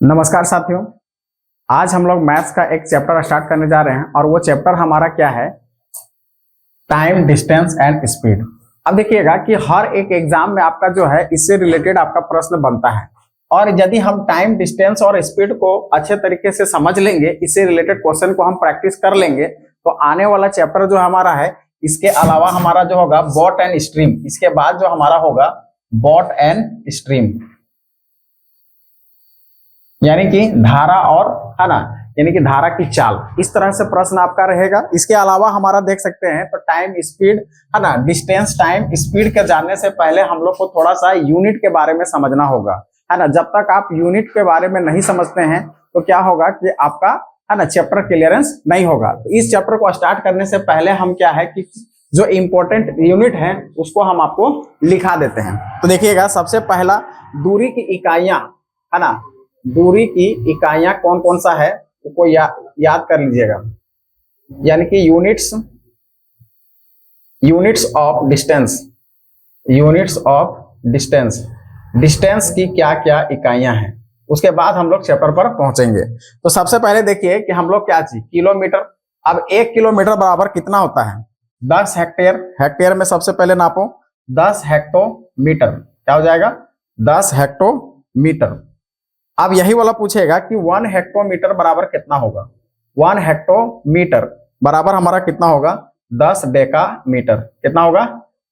नमस्कार साथियों। आज हम लोग मैथ्स का एक चैप्टर स्टार्ट करने जा रहे हैं और वो चैप्टर हमारा क्या है? Time, distance and speed. अब देखिएगा कि हर एक एग्जाम में आपका जो है इससे रिलेटेड आपका प्रश्न बनता है और यदि हम टाइम, डिस्टेंस और स्पीड को अच्छे तरीके से समझ लेंगे, इससे रिलेटेड क्वेश्चन को हम प्रैक्टिस कर लेंगे, तो आने वाला चैप्टर जो हमारा है, इसके अलावा हमारा जो होगा बॉट एंड स्ट्रीम, इसके बाद जो हमारा होगा बॉट एंड स्ट्रीम, यानी कि धारा और, है ना, यानी कि धारा की चाल, इस तरह से प्रश्न आपका रहेगा। इसके अलावा हमारा देख सकते हैं तो टाइम, स्पीड, है ना, डिस्टेंस, टाइम, स्पीड के जानने से पहले हम लोग को थोड़ा सा यूनिट के बारे में समझना होगा, है ना। जब तक आप यूनिट के बारे में नहीं समझते हैं तो क्या होगा कि आपका, है ना, चैप्टर क्लियरेंस नहीं होगा। तो इस चैप्टर को स्टार्ट करने से पहले हम क्या है कि जो इंपॉर्टेंट यूनिट है उसको हम आपको लिखा देते हैं। तो देखिएगा, सबसे पहला दूरी की इकाइयां, है ना, दूरी की इकाइयां कौन कौन सा है उसको याद कर लीजिएगा, यानी कि units of distance, units of distance, distance की क्या क्या इकाइयां हैं। उसके बाद हम लोग चैप्टर पर पहुंचेंगे। तो सबसे पहले देखिए कि हम लोग क्या चीज, किलोमीटर। अब 1 किलोमीटर बराबर कितना होता है? 10 हेक्टेयर। हेक्टेयर में सबसे पहले नापो 10 हेक्टोमीटर, क्या हो जाएगा? 10 हेक्टोमीटर। अब यही वाला पूछेगा कि 1 हेक्टोमीटर बराबर कितना होगा? 1 हेक्टोमीटर बराबर हमारा कितना होगा? 10 डेकामीटर। कितना होगा?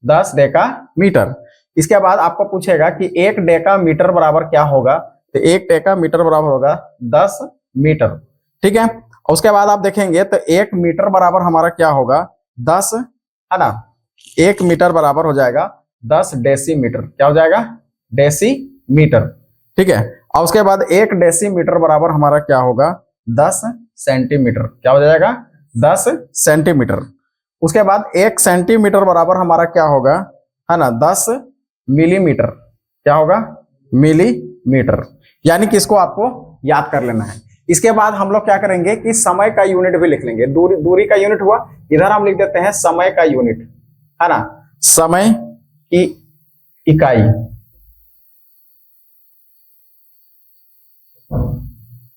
10 डेकामीटर। इसके बाद आपको पूछेगा कि 1 डेकामीटर बराबर क्या होगा? तो 1 डेकामीटर बराबर होगा 10 मीटर। ठीक है। उसके बाद आप देखेंगे तो 1 मीटर बराबर हमारा क्या होगा? 10, है ना, 1 मीटर बराबर हो जाएगा 10 डेसीमीटर। क्या हो जाएगा? डेसीमीटर। ठीक है। और उसके बाद 1 डेसीमीटर बराबर हमारा क्या होगा? 10 सेंटीमीटर। क्या हो जाएगा? 10 सेंटीमीटर। उसके बाद 1 सेंटीमीटर बराबर हमारा क्या होगा? है ना, 10 मिलीमीटर। क्या होगा? मिलीमीटर। यानी कि इसको आपको याद कर लेना है। इसके बाद हम लोग क्या करेंगे कि समय का यूनिट भी लिख लेंगे। दूरी का यूनिट हुआ, इधर हम लिख देते हैं समय का यूनिट, है ना, समय की इकाई।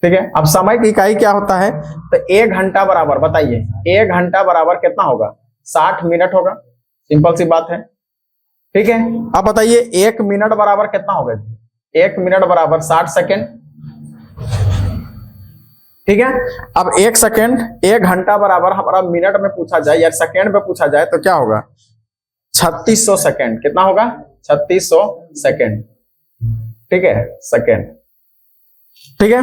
ठीक है। अब समय की इकाई क्या होता है? तो 1 घंटा बराबर, बताइए 1 घंटा बराबर कितना होगा? 60 मिनट होगा। सिंपल सी बात है। ठीक है। अब बताइए 1 मिनट बराबर कितना होगा? 1 मिनट बराबर 60 सेकेंड। ठीक है। अब 1 सेकेंड, 1 घंटा बराबर हमारा मिनट में पूछा जाए या सेकेंड में पूछा जाए तो क्या होगा? 3600 सेकेंड। कितना होगा? 3600 सेकेंड। ठीक है, सेकेंड। ठीक है।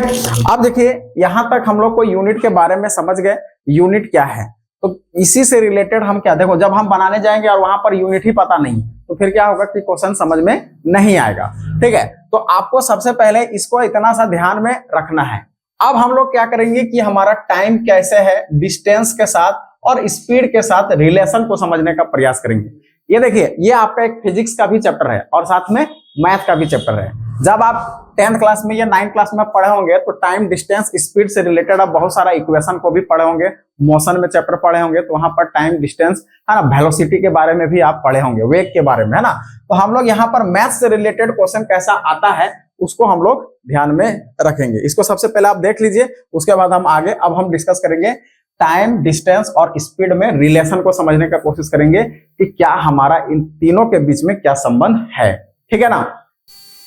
अब देखिए यहां तक हम लोग को यूनिट के बारे में समझ गए, यूनिट क्या है। तो इसी से रिलेटेड हम क्या, देखो जब हम बनाने जाएंगे और वहां पर यूनिट ही पता नहीं तो फिर क्या होगा कि क्वेश्चन समझ में नहीं आएगा। ठीक है। तो आपको सबसे पहले इसको इतना सा ध्यान में रखना है। अब हम लोग क्या करेंगे कि हमारा टाइम कैसे है, डिस्टेंस के साथ और स्पीड के साथ रिलेशन को समझने का प्रयास करेंगे। ये देखिए, ये आपका एक फिजिक्स का भी चैप्टर है और साथ में मैथ का भी चैप्टर है। जब आप 10th क्लास में या 9th क्लास में पढ़े होंगे तो टाइम, डिस्टेंस, स्पीड से रिलेटेड आप बहुत सारा इक्वेशन को भी पढ़े होंगे। मोशन में चैप्टर पढ़े होंगे तो वहां पर टाइम, डिस्टेंस, है ना, वेलोसिटी के बारे में भी आप पढ़े होंगे, वेग के बारे में, है ना। तो हम लोग यहाँ पर मैथ से रिलेटेड क्वेश्चन कैसा आता है उसको हम लोग ध्यान में रखेंगे। इसको सबसे पहले आप देख लीजिए, उसके बाद हम आगे अब हम डिस्कस करेंगे टाइम, डिस्टेंस और स्पीड में रिलेशन को समझने का कोशिश करेंगे कि क्या हमारा इन तीनों के बीच में क्या संबंध है। ठीक है ना।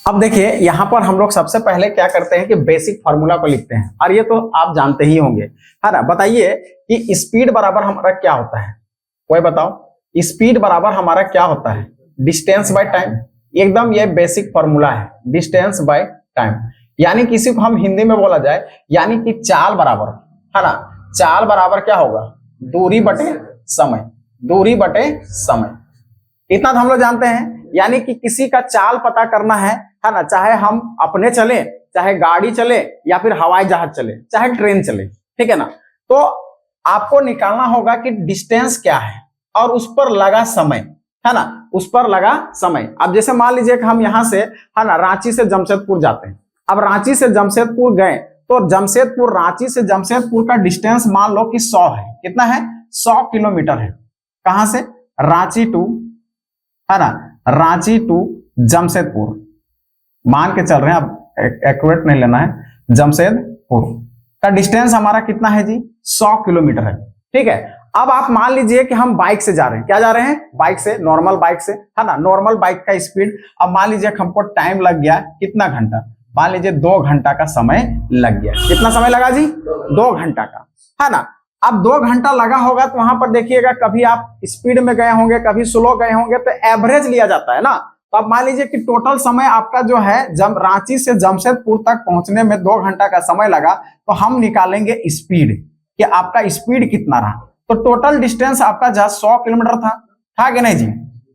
अब देखिए यहां पर हम लोग सबसे पहले क्या करते हैं कि बेसिक फार्मूला को लिखते हैं और ये तो आप जानते ही होंगे, है ना। बताइए कि स्पीड बराबर हमारा क्या होता है? कोई बताओ, स्पीड बराबर हमारा क्या होता है? Distance by time. एकदम ये बेसिक फार्मूला है, डिस्टेंस बाय टाइम। यानी किसी को हम हिंदी में बोला जाए, यानी कि चाल बराबर, है ना, चाल बराबर क्या होगा? दूरी बटे समय, दूरी बटे समय। इतना तो हम लोग जानते हैं। यानी कि किसी का चाल पता करना है ना, चाहे हम अपने चले, चाहे गाड़ी चले या फिर हवाई जहाज चले, चाहे ट्रेन चले, ठीक है ना। तो आपको निकालना होगा कि डिस्टेंस क्या है और उस पर लगा समय, है ना, उस पर लगा समय। अब जैसे मान लीजिए कि हम यहाँ से, है ना, रांची से जमशेदपुर जाते हैं। अब रांची से जमशेदपुर गए तो जमशेदपुर, रांची से जमशेदपुर का डिस्टेंस मान लो कि 100 है। कितना है? 100 किलोमीटर है। कहां से? रांची टू, है ना, रांची टू जमशेदपुर मान के चल रहे हैं, अब एक्यूरेट नहीं लेना है। जमशेदपुर का डिस्टेंस हमारा कितना है जी? 100 किलोमीटर है। ठीक है, अब आप मान लीजिए कि हम बाइक से जा रहे हैं। क्या जा रहे हैं? बाइक से, नॉर्मल बाइक से, है ना। नॉर्मल बाइक का स्पीड, अब मान लीजिए हमको टाइम लग गया कितना घंटा, मान लीजिए 2 घंटा का समय लग गया। कितना समय लगा जी? 2 घंटा का, है ना। अब 2 घंटा लगा होगा तो वहां पर देखिएगा, कभी आप स्पीड में गए होंगे, कभी स्लो गए होंगे, तो एवरेज लिया जाता है ना। तो अब मान लीजिए कि टोटल समय आपका जो है रांची से जमशेदपुर तक पहुंचने में 2 घंटा का समय लगा, तो हम निकालेंगे स्पीड कि आपका स्पीड कितना रहा। तो टोटल डिस्टेंस आपका जहां 100 किलोमीटर था कि नहीं जी।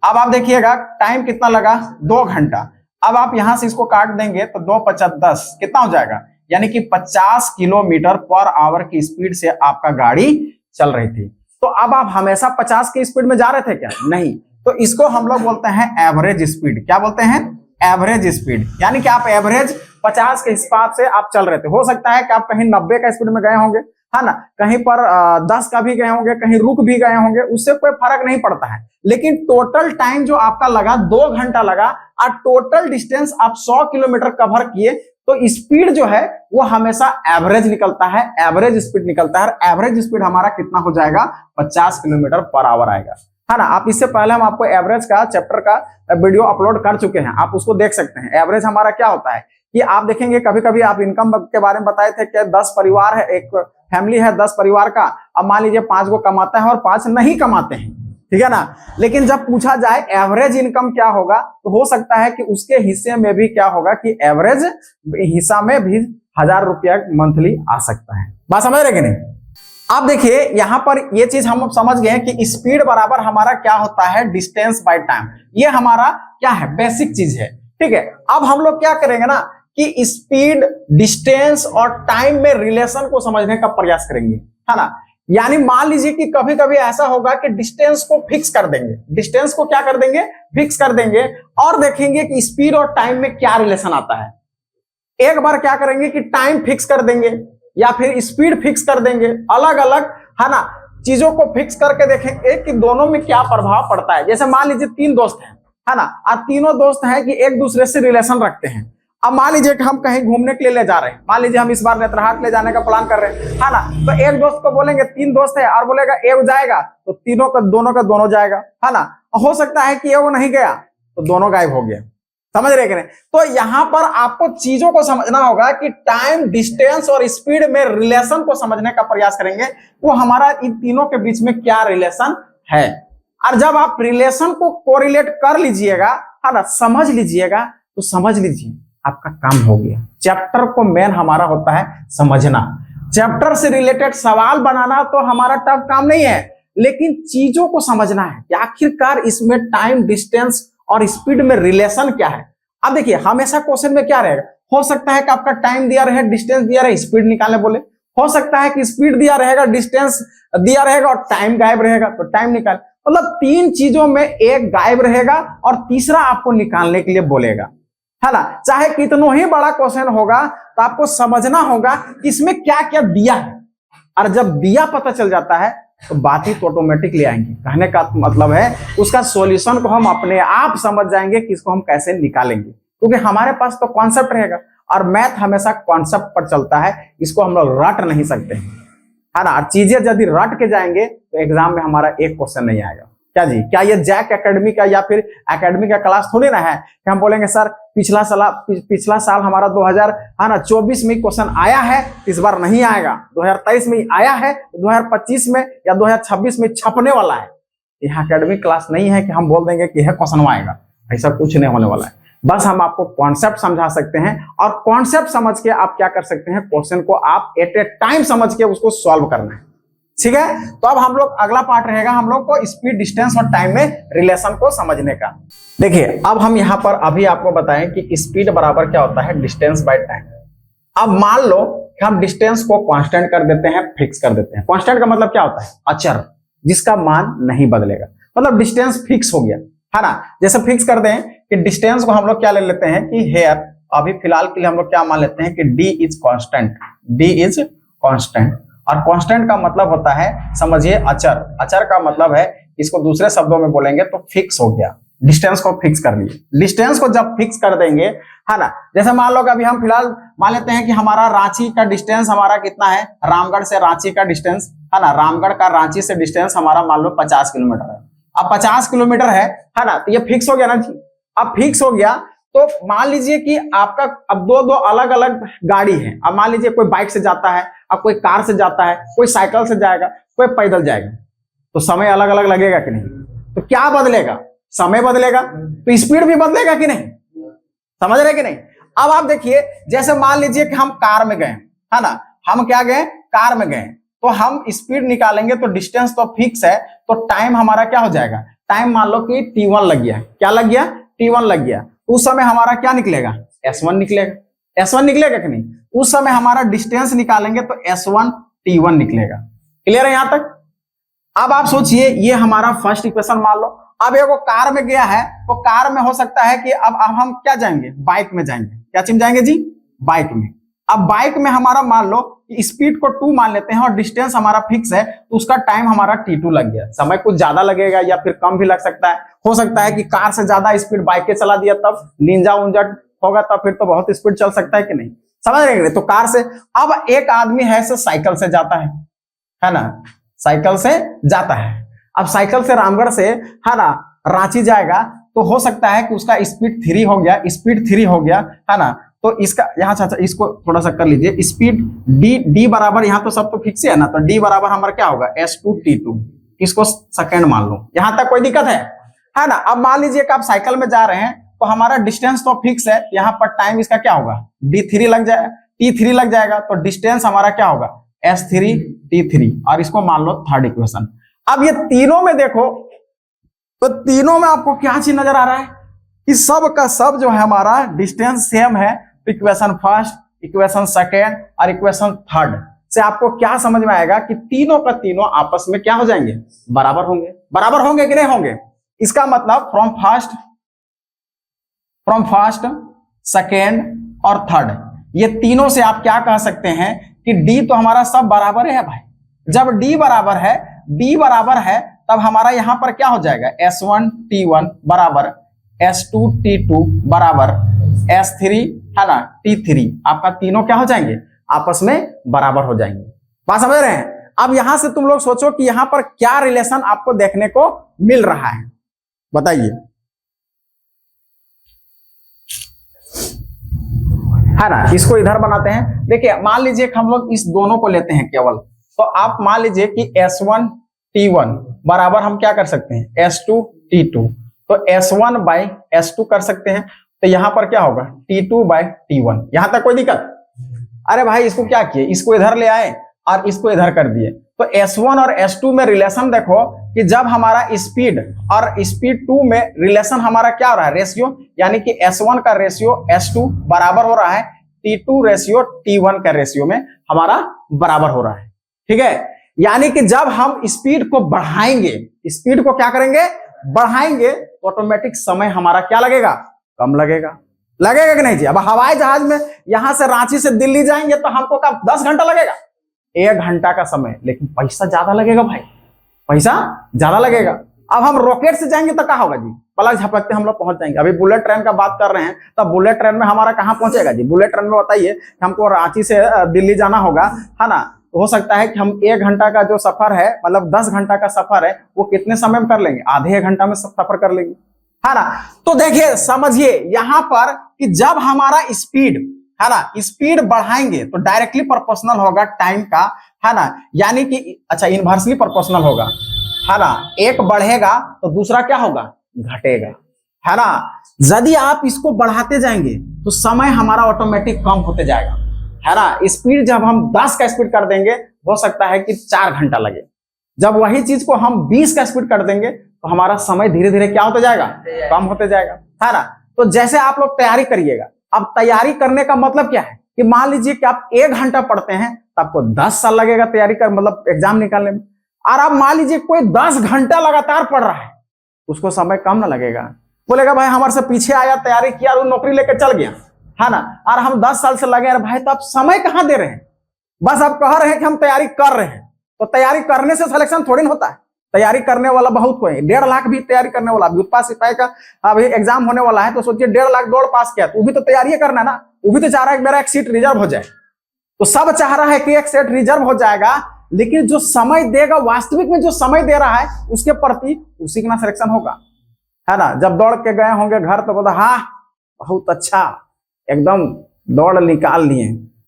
अब आप देखिएगा टाइम कितना लगा? 2 घंटा। अब आप यहां से इसको काट देंगे तो 2 5 10 कितना हो जाएगा? यानी कि 50 किलोमीटर पर आवर की स्पीड से आपका गाड़ी चल रही थी। तो अब आप हमेशा 50 की स्पीड में जा रहे थे क्या? नहीं। तो इसको हम लोग बोलते हैं एवरेज स्पीड। क्या बोलते हैं? Average speed. यानी कि आप एवरेज 50 के हिसाब से आप चल रहे थे। हो सकता है कि आप कहीं 90 का स्पीड में गए होंगे, है ना, कहीं पर 10 का भी गए होंगे, कहीं रुक भी गए होंगे, उससे कोई फर्क नहीं पड़ता है। लेकिन टोटल टाइम जो आपका लगा 2 घंटा लगा, और टोटल डिस्टेंस आप 100 किलोमीटर कवर किए, तो स्पीड जो है वो हमेशा एवरेज निकलता है, एवरेज स्पीड निकलता है। एवरेज स्पीड हमारा कितना हो जाएगा? 50 किलोमीटर पर आवर आएगा, है ना। आप इससे पहले हम आपको एवरेज का चैप्टर का वीडियो अपलोड कर चुके हैं, आप उसको देख सकते हैं। एवरेज हमारा क्या होता है कि आप देखेंगे, कभी कभी आप इनकम के बारे में बताए थे कि 10 परिवार है, एक फैमिली है 10 परिवार का। अब मान लीजिए 5 को कमाता है और 5 नहीं कमाते हैं, ठीक है ना। लेकिन जब पूछा जाए एवरेज इनकम क्या होगा, तो हो सकता है कि उसके हिस्से में भी क्या होगा कि एवरेज हिस्सा में भी 1000 रुपया मंथली आ सकता है। बात समझ रहे कि नहीं? आप देखिए यहां पर ये चीज हम समझ गए कि स्पीड बराबर हमारा क्या होता है? Distance by time. ये हमारा क्या है? बेसिक चीज है, ठीक है। अब हम लोग क्या करेंगे ना कि स्पीड, डिस्टेंस और टाइम में रिलेशन को समझने का प्रयास करेंगे, है ना। यानी मान लीजिए कि कभी कभी ऐसा होगा कि डिस्टेंस को फिक्स कर देंगे, डिस्टेंस को क्या कर देंगे? फिक्स कर देंगे, और देखेंगे कि स्पीड और टाइम में क्या रिलेशन आता है। एक बार क्या करेंगे कि टाइम फिक्स कर देंगे या फिर स्पीड फिक्स कर देंगे, अलग अलग, है ना, चीजों को फिक्स करके देखेंगे कि दोनों में क्या प्रभाव पड़ता है। जैसे मान लीजिए 3 दोस्त हैं, है ना, और तीनों दोस्त हैं कि एक दूसरे से रिलेशन रखते हैं। अब मान लीजिए कि हम कहीं घूमने के लिए ले जा रहे हैं, मान लीजिए हम इस बार नेत्रहाट ले जाने का प्लान कर रहे हैं, है ना। तो एक दोस्त को बोलेंगे, 3 दोस्त है, और बोलेगा एक जाएगा, तो तीनों का दोनों जाएगा, है ना। हो सकता है कि वो नहीं गया तो दोनों गायब हो गया। समझ रहे कि नहीं? तो यहां पर आपको चीजों को समझना होगा कि टाइम, डिस्टेंस और स्पीड में रिलेशन को समझने का प्रयास करेंगे, वो हमारा इन तीनों के बीच में क्या रिलेशन है। और जब आप रिलेशन को कोरिलेट कर लीजिएगा, है ना, समझ लीजिएगा, तो समझ लीजिए आपका काम हो गया। चैप्टर को मेन हमारा होता है समझना। चैप्टर से रिलेटेड सवाल बनाना तो हमारा टफ काम नहीं है, लेकिन चीजों को समझना है कि आखिरकार इसमें टाइम, डिस्टेंस और स्पीड में रिलेशन क्या है। अब देखिए हमेशा क्वेश्चन में क्या रहेगा, हो सकता है कि आपका टाइम दिया रहे, डिस्टेंस दिया रहे, स्पीड निकालने बोले। हो सकता है कि स्पीड दिया रहेगा, डिस्टेंस दिया रहेगा और टाइम गायब रहेगा, तो टाइम निकाल। मतलब 3 चीजों में एक गायब रहेगा और तीसरा आपको निकालने के लिए बोलेगा, है ना। चाहे कितना ही बड़ा क्वेश्चन होगा, तो आपको समझना होगा कि इसमें क्या क्या दिया है। और जब दिया पता चल जाता है तो बात ही तो ऑटोमेटिकली आएंगी। कहने का मतलब है उसका सॉल्यूशन को हम अपने आप समझ जाएंगे कि इसको हम कैसे निकालेंगे, क्योंकि हमारे पास तो कॉन्सेप्ट रहेगा, और मैथ हमेशा कॉन्सेप्ट पर चलता है, इसको हम लोग रट नहीं सकते हैं, है ना। चीजें यदि रट के जाएंगे तो एग्जाम में हमारा एक क्वेश्चन नहीं आएगा। क्या जी, क्या ये जैक एकेडमी का या फिर एकेडमी का क्लास थोड़ी ना है कि हम बोलेंगे सर पिछला साल हमारा 2024 में क्वेश्चन आया है, इस बार नहीं आएगा, 2023 में आया है, 2025 में या 2026 में छपने वाला है। यहाँ एकेडमिक क्लास नहीं है कि हम बोल देंगे कि यह क्वेश्चन आएगा, ऐसा कुछ नहीं होने वाला है। बस हम आपको कॉन्सेप्ट समझा सकते हैं, और कॉन्सेप्ट समझ के आप क्या कर सकते हैं, क्वेश्चन को आप एट ए टाइम समझ के उसको सॉल्व करना है, ठीक है। तो अब हम लोग अगला पार्ट रहेगा हम लोग को स्पीड, डिस्टेंस और टाइम में रिलेशन को समझने का। देखिए अब हम यहाँ पर अभी आपको बताएं कि स्पीड बराबर क्या होता है? Distance by time. अब मान लो कि हम डिस्टेंस को कांस्टेंट कर देते हैं, फिक्स कर देते हैं। कांस्टेंट का मतलब क्या होता है? अचर, जिसका मान नहीं बदलेगा, मतलब डिस्टेंस फिक्स हो गया, है ना। जैसे फिक्स कर दें कि डिस्टेंस को हम लोग क्या ले लेते हैं कि हेयर, अभी फिलहाल के लिए हम लोग क्या मान लेते हैं कि d is constant, d is constant. और कांस्टेंट का मतलब होता है, समझिए, अचर। अचर का मतलब है, इसको दूसरे शब्दों में बोलेंगे तो फिक्स हो गया, डिस्टेंस को फिक्स कर लिए। डिस्टेंस को जब फिक्स कर देंगे, है ना, जैसे मान लो कि अभी हम फिलहाल मान लेते हैं कि हमारा रांची का डिस्टेंस हमारा कितना है, रामगढ़ से रांची का डिस्टेंस, है ना, रामगढ़ का रांची से डिस्टेंस हमारा मान लो 50 किलोमीटर है। अब 50 किलोमीटर है ना, तो ये फिक्स हो गया ना जी। अब फिक्स हो गया तो मान लीजिए कि आपका अब दो अलग अलग गाड़ी है। अब मान लीजिए कोई बाइक से जाता है, अब कोई कार से जाता है, कोई साइकिल से जाएगा, कोई पैदल जाएगा, तो समय अलग अलग लगेगा कि नहीं? तो क्या बदलेगा? समय बदलेगा, तो स्पीड भी बदलेगा कि नहीं? समझ रहे कि नहीं? अब आप देखिए, जैसे मान लीजिए कि हम कार में गए, है ना, हम क्या गए, कार में गए, तो हम स्पीड निकालेंगे तो डिस्टेंस तो फिक्स है, तो टाइम हमारा क्या हो जाएगा, टाइम मान लो कि T1 लग गया। क्या लग गया? T1 लग गया। उस समय हमारा क्या निकलेगा? S1 निकलेगा। S1 निकलेगा कि नहीं? उस समय हमारा डिस्टेंस निकालेंगे तो S1 T1 निकलेगा। क्लियर है यहां तक? अब आप सोचिए, ये हमारा फर्स्ट इक्वेशन मान लो। अब ये वो कार में गया है, तो कार में हो सकता है कि अब हम क्या जाएंगे, बाइक में जाएंगे। क्या चीज जाएंगे जी? बाइक में। अब बाइक में हमारा मान लो स्पीड को 2 मान लेते हैं और डिस्टेंस हमारा फिक्स है, तो उसका टाइम हमारा T2 लग गया। समय कुछ ज्यादा लगेगा या फिर कम भी लग सकता है। हो सकता है कि कार से ज्यादा स्पीड बाइक के चला दिया, तब निंजा उंजा होगा, तब फिर तो बहुत स्पीड चल सकता है कि नहीं? समझ रहे? तो कार से। अब एक आदमी है से साइकिल से जाता है ना, साइकिल से जाता है। अब साइकिल से रामगढ़ से, है ना, रांची जाएगा, तो हो सकता है कि उसका स्पीड 3 हो गया, स्पीड 3 हो गया, है ना। तो इसका यहाँ अच्छा इसको थोड़ा सा कर लीजिए, स्पीड डी बराबर, यहाँ तो सब तो फिक्स है ना, तो डी बराबर हमारा क्या होगा, S2T2। इसको सेकंड मान लो। यहां तक कोई दिक्कत है ना? अब मान लीजिए कि आप साइकिल में जा रहे हैं, तो हमारा डिस्टेंस तो फिक्स है, यहाँ पर टाइम इसका क्या होगा, D3 लग जाएगा, T3 लग जाएगा, तो डिस्टेंस हमारा क्या होगा, S3T3। और इसको मान लो थर्ड इक्वेशन। अब ये तीनों में देखो, तो तीनों में आपको क्या चीज नजर आ रहा है कि सब का सब जो है हमारा डिस्टेंस सेम है। इक्वेशन फर्स्ट, इक्वेशन सेकेंड और इक्वेशन थर्ड से आपको क्या समझ में आएगा कि तीनों का तीनों आपस में क्या हो जाएंगे, बराबर होंगे। बराबर होंगे कि नहीं होंगे? इसका मतलब फ्रॉम फर्स्ट, सेकेंड और थर्ड, ये तीनों से आप क्या कह सकते हैं कि डी तो हमारा सब बराबर है भाई। जब डी बराबर है तब हमारा यहां पर क्या हो जाएगा, S1T1 बराबर S2T2 बराबर S3, है ना, T3। आपका तीनों क्या हो जाएंगे, आपस में बराबर हो जाएंगे। बात समझ रहे हैं? अब यहां से तुम लोग सोचो कि यहां पर क्या रिलेशन आपको देखने को मिल रहा है, बताइए, है ना। इसको इधर बनाते हैं। देखिए, मान लीजिए कि हम लोग इस दोनों को लेते हैं केवल, तो आप मान लीजिए कि S1T1 बराबर हम क्या कर सकते हैं, S2T2। तो S1 बाई S2 कर सकते हैं, तो यहां पर क्या होगा, T2 बाई T1। यहां तक कोई दिक्कत? अरे भाई, इसको क्या किए, इसको इधर ले आए और इसको इधर कर दिए। तो S1 और S2 में रिलेशन देखो कि जब हमारा स्पीड और स्पीड 2 में रिलेशन हमारा क्या हो रहा है, रेशियो, यानी कि S1 का रेशियो S2 बराबर हो रहा है T2 रेशियो T1 का रेशियो में हमारा बराबर हो रहा है। ठीक है, यानी कि जब हम स्पीड को बढ़ाएंगे, स्पीड को क्या करेंगे, बढ़ाएंगे, तो ऑटोमेटिक समय हमारा क्या लगेगा, कम लगेगा। लगेगा कि नहीं जी? अब हवाई जहाज में यहां से रांची से दिल्ली जाएंगे तो हमको कब 10 घंटा लगेगा, 1 घंटा का समय, लेकिन पैसा ज्यादा लगेगा भाई, पैसा ज्यादा लगेगा। अब हम रॉकेट से जाएंगे तो क्या होगा जी, पलक झपकते हम लोग पहुंच जाएंगे। अभी बुलेट ट्रेन का बात कर रहे हैं, तब बुलेट ट्रेन में हमारा कहां पहुंचेगा जी? बुलेट ट्रेन में बताइए, हमको रांची से दिल्ली जाना होगा, है ना, तो हो सकता है कि हम 1 घंटा का जो सफर है, मतलब 10 घंटा का सफर है, वो कितने समय में कर लेंगे, आधे 1 घंटा में सफर कर लेंगे, है ना। तो देखिए, समझिए यहां पर कि जब हमारा स्पीड, है ना, स्पीड बढ़ाएंगे तो डायरेक्टली प्रोपोर्शनल होगा टाइम का, है ना, यानी कि अच्छा इनवर्सली प्रोपोर्शनल होगा, है ना। एक बढ़ेगा तो दूसरा क्या होगा, घटेगा, है ना। यदि आप इसको बढ़ाते जाएंगे तो समय हमारा ऑटोमेटिक कम होते जाएगा, है ना। स्पीड जब हम 10 का स्पीड कर देंगे, हो सकता है कि 4 घंटा लगे। जब वही चीज को हम 20 का स्पीड कर देंगे तो हमारा समय धीरे धीरे क्या होते जाएगा, कम होते जाएगा, है ना। तो जैसे आप लोग तैयारी करिएगा, अब तैयारी करने का मतलब क्या है कि मान लीजिए कि आप 1 घंटा पढ़ते हैं तो आपको 10 साल लगेगा तैयारी कर, मतलब एग्जाम निकालने में। और आप मान लीजिए कोई 10 घंटा लगातार पढ़ रहा है, उसको समय कम ना लगेगा, बोलेगा भाई हमारे से पीछे आया, तैयारी किया और नौकरी लेकर चल गया, है ना। और हम 10 साल से लगे, अरे भाई तो आप समय कहां दे रहे हैं, बस आप कह रहे हैं कि हम तैयारी कर रहे हैं। तो तैयारी करने से सिलेक्शन थोड़ी ना होता है, तैयारी करने वाला बहुत कोई, 1.5 लाख भी तैयारी करने वाला। उत्पाद सिपाही का अभी एग्जाम होने वाला है, तो सोचिए 1.5 लाख दौड़ पास किया, तो वो भी तो तैयारी करना है ना, वो भी तो चाह रहा है कि मेरा एक सीट रिजर्व हो जाए। तो सब चाह रहा है कि एक सीट रिजर्व हो जाएगा, लेकिन जो समय देगा, वास्तविक में जो समय दे रहा है उसके प्रति उसी का सिलेक्शन होगा, है ना। जब दौड़ के गए होंगे घर तो बोला हाँ बहुत अच्छा, एकदम दौड़ निकाल लिए,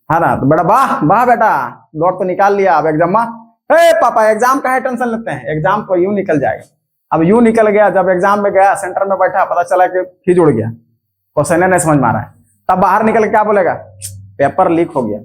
है ना। तो बेटा वाह वाह बेटा दौड़ तो निकाल लिया, अब एग्जाम पापा एग्जाम का है टेंशन लेते हैं, एग्जाम तो यूं निकल जाएगा। अब यूं निकल गया, जब एग्जाम में गया सेंटर में बैठा, पता चला कि फ्यूज उड़ गया, क्वेश्चन नहीं समझ में आ रहा है, तब बाहर निकल के क्या बोलेगा, पेपर लीक हो गया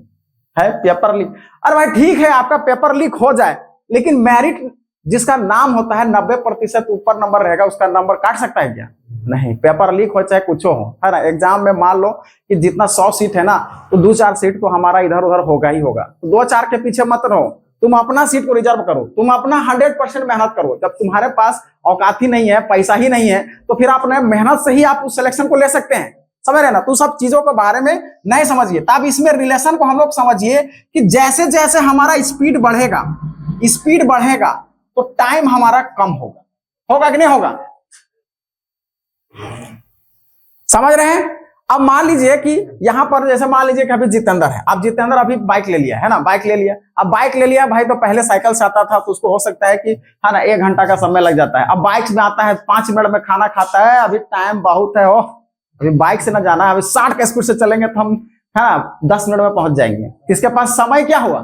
है, पेपर लीक। अरे भाई ठीक है आपका पेपर लीक हो जाए, लेकिन मेरिट जिसका नाम होता है 90% ऊपर नंबर रहेगा, उसका नंबर काट सकता है क्या? नहीं। पेपर लीक हो चाहे कुछ हो, है ना। एग्जाम में मान लो कि जितना 100 सीट है ना, तो 2-4 सीट तो हमारा इधर उधर होगा ही होगा। तो 2-4 के पीछे मत रहो, तुम अपना सीट को रिजर्व करो, तुम अपना 100% मेहनत करो। जब तुम्हारे पास औकात ही नहीं है, पैसा ही नहीं है, तो फिर अपने मेहनत से ही आप उस सिलेक्शन को ले सकते हैं, समझ रहे ना। तो सब चीजों के बारे में नहीं समझिए। तब इसमें रिलेशन को हम लोग समझिए कि जैसे जैसे हमारा स्पीड बढ़ेगा तो टाइम हमारा कम होगा कि नहीं होगा, समझ रहे हैं। अब मान लीजिए कि यहां पर जैसे मान लीजिए कि अभी जितेंद्र है, अब जितेंद्र अभी बाइक ले लिया है ना, बाइक ले लिया। अब बाइक ले लिया भाई, तो पहले साइकिल से आता था, तो उसको हो सकता है कि है ना 1 घंटा का समय लग जाता है। अब बाइक में आता है 5 मिनट में खाना खाता है, अभी टाइम बहुत है, अभी बाइक से ना जाना है, अभी 60 के स्पीड से चलेंगे तो हम है ना 10 मिनट में पहुंच जाएंगे। इसके पास समय क्या हुआ,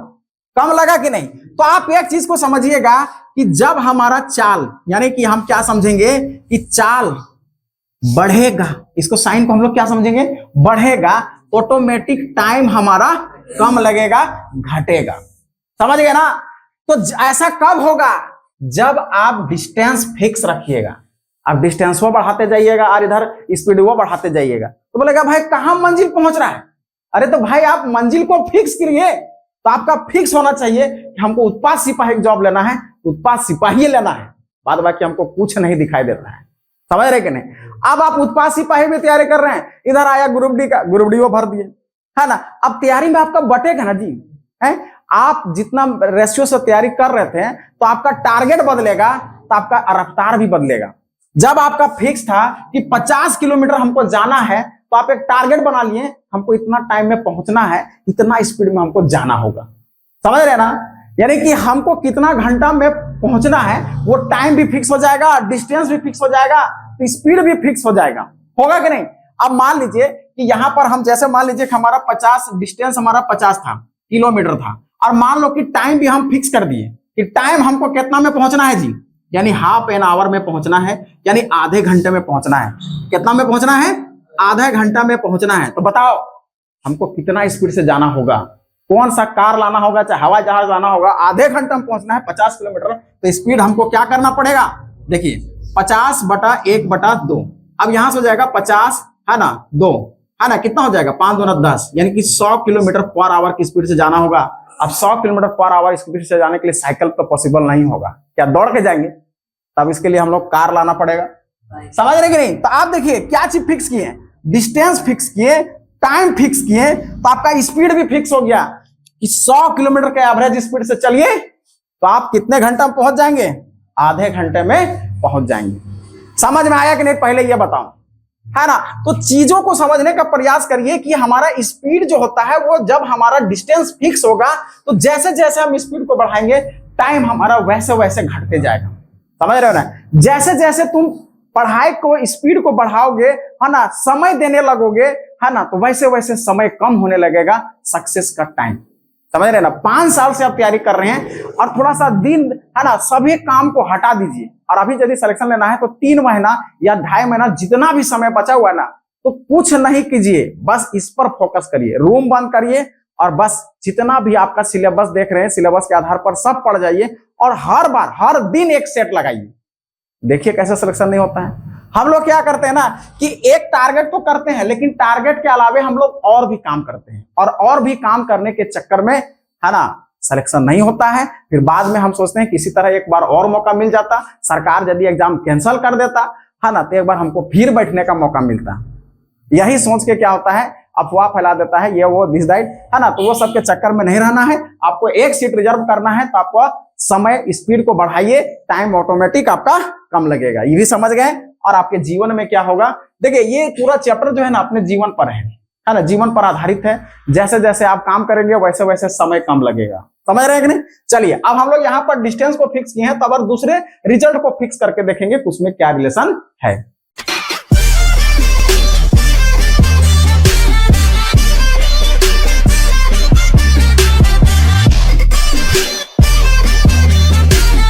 कम लगा कि नहीं। तो आप एक चीज को समझिएगा कि जब हमारा चाल, यानी कि हम क्या समझेंगे कि चाल बढ़ेगा, इसको साइन को हम लोग क्या समझेंगे, बढ़ेगा, ऑटोमेटिक टाइम हमारा कम लगेगा, घटेगा, समझ गए ना। तो ऐसा कब होगा, जब आप डिस्टेंस फिक्स रखिएगा, आप डिस्टेंस वो बढ़ाते जाइएगा और इधर स्पीड वो बढ़ाते जाइएगा। तो बोलेगा भाई कहां मंजिल पहुंच रहा है, अरे तो भाई आप मंजिल को फिक्स करिए। तो आपका फिक्स होना चाहिए कि हमको उत्पाद सिपाही जॉब लेना है, उत्पाद सिपाही लेना है, बाद बाकी हमको कुछ नहीं दिखाई देता है, समझ रहे कि नहीं। अब आप उत्पाद सिपाही में तैयारी कर रहे हैं, इधर आया ग्रुप डी का, ग्रुप डी वो भर दिए, है ना। अब तैयारी में आपका बटेगा ना जी, है। आप जितना रेशियो से तैयारी कर रहे थे, तो आपका टारगेट बदलेगा, तो आपका रफ्तार भी बदलेगा। जब आपका फिक्स था कि 50 किलोमीटर हमको जाना है, तो आप एक टारगेट बना लिए, हमको इतना टाइम में पहुंचना है, इतना स्पीड में हमको जाना होगा, समझ रहे ना। यानी कि हमको कितना घंटा में पहुंचना है, वो टाइम भी फिक्स हो जाएगा, डिस्टेंस भी फिक्स हो जाएगा, तो स्पीड भी फिक्स हो जाएगा, होगा कि नहीं। अब मान लीजिए कि यहां पर हम जैसे मान लीजिए कि हमारा 50 डिस्टेंस हमारा 50 था, किलोमीटर था, और मान लो कि टाइम भी हम फिक्स कर दिए कि टाइम हमको कितना में पहुंचना है जी, यानी हाफ एन आवर में पहुंचना है, यानी आधे घंटे में पहुंचना है। कितना में पहुंचना है, आधा घंटा में पहुंचना है। तो बताओ हमको कितना स्पीड से जाना होगा, कौन सा कार लाना होगा, चाहे हवाई जहाज लाना होगा, आधे घंटे में पहुंचना है 50 किलोमीटर। तो स्पीड हमको क्या करना पड़ेगा, देखिए 50/1/2, अब यहां से हो जाएगा 50 है ना 2, है ना, कितना हो जाएगा 5 दूना 10, यानी कि 100 किलोमीटर पर आवर की स्पीड से जाना होगा। अब 100 किलोमीटर पर आवर स्पीड से जाने के लिए साइकिल तो पॉसिबल नहीं होगा, क्या दौड़ के जाएंगे, तब इसके लिए हम लोग कार लाना पड़ेगा, समझ रहे कि नहीं। तो आप देखिए क्या चीज फिक्स किए, डिस्टेंस फिक्स किए, टाइम फिक्स किए, तो आपका स्पीड भी फिक्स हो गया कि 100 किलोमीटर के एवरेज स्पीड से चलिए तो आप कितने घंटा में पहुंच जाएंगे, आधे घंटे में पहुंच जाएंगे। समझ में आया कि नहीं, पहले ये बताओ, है ना। तो चीजों को समझने का प्रयास करिए कि हमारा स्पीड जो होता है, वो जब हमारा डिस्टेंस फिक्स होगा, तो जैसे जैसे हम स्पीड को बढ़ाएंगे, टाइम हमारा वैसे वैसे घटते जाएगा, समझ रहे हो ना। जैसे जैसे तुम पढ़ाई को स्पीड को बढ़ाओगे, है ना, समय देने लगोगे, है ना, तो वैसे वैसे समय कम होने लगेगा, सक्सेस का टाइम, समझ रहे ना। 5 साल से आप तैयारी कर रहे हैं, और थोड़ा सा दिन, है ना, सभी काम को हटा दीजिए, और अभी यदि सिलेक्शन लेना है तो 3 महीना या 2.5 महीना जितना भी समय बचा हुआ है ना, तो कुछ नहीं कीजिए, बस इस पर फोकस करिए, रूम बंद करिए, और बस जितना भी आपका सिलेबस देख रहे हैं, सिलेबस के आधार पर सब पढ़ जाइए, और हर बार हर दिन एक सेट लगाइए। देखिए कैसे सिलेक्शन नहीं होता है। हम लोग क्या करते हैं ना कि एक टारगेट तो करते हैं, लेकिन टारगेट के अलावे हम लोग और भी काम करते हैं, और भी काम करने के चक्कर में, है ना, सिलेक्शन नहीं होता है। फिर बाद में हम सोचते हैं किसी तरह एक बार और मौका मिल जाता, सरकार यदि एग्जाम कैंसिल कर देता, है ना, तो एक बार हमको फिर बैठने का मौका मिलता। यही सोच के क्या होता है, अफवाह फैला देता है, ये वो दिस दैट, है ना। तो वो सबके चक्कर में नहीं रहना है, आपको एक सीट रिजर्व करना है, तो आपको समय स्पीड को बढ़ाइए, टाइम ऑटोमेटिक आपका कम लगेगा। ये भी समझ गए। और आपके जीवन में क्या होगा, देखिए ये पूरा चैप्टर जो है ना अपने जीवन पर है ना, जीवन पर आधारित है। जैसे जैसे आप काम करेंगे वैसे वैसे समय कम लगेगा। समझ रहे हैं कि नहीं? चलिए अब हम लोग यहाँ पर डिस्टेंस को फिक्स किए हैं, तो अब दूसरे रिजल्ट को फिक्स करके देखेंगे कि उसमें क्या रिलेशन है।